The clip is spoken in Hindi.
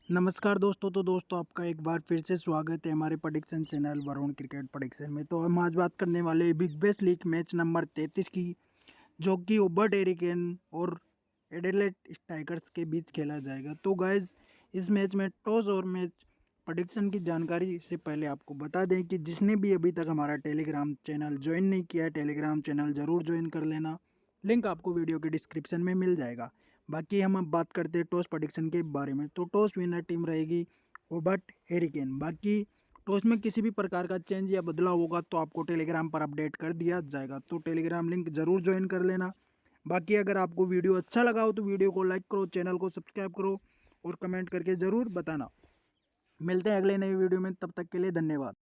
नमस्कार दोस्तों। तो दोस्तों आपका एक बार फिर से स्वागत है हमारे prediction channel Varun cricket prediction में। तो हम आज बात करने वाले हैं big bash league match number 33 की, जो कि ओबर्ट एरिकेन और एडिलेड स्ट्राइकर्स के बीच खेला जाएगा। तो गाइज, इस मैच में टॉस और मैच प्रेडिक्शन की जानकारी से पहले आपको बता दें कि जिसने भी अभी तक हमारा टेलीग्राम चैनल ज्वाइन नहीं किया है, टेलीग्राम चैनल ज़रूर ज्वाइन कर लेना। लिंक आपको वीडियो के डिस्क्रिप्शन में मिल जाएगा। बाकी हम अब बात करते हैं टॉस प्रेडिक्शन के बारे में। तो टॉस विनर टीम रहेगी ओबर्ट हेरिकेन। बाकी टॉस में किसी भी प्रकार का चेंज या बदलाव होगा तो आपको टेलीग्राम पर अपडेट कर दिया जाएगा। तो टेलीग्राम लिंक ज़रूर ज्वाइन कर लेना। बाकी अगर आपको वीडियो अच्छा लगा हो तो वीडियो को लाइक करो, चैनल को सब्सक्राइब करो और कमेंट करके ज़रूर बताना। मिलते हैं अगले नए वीडियो में, तब तक के लिए धन्यवाद।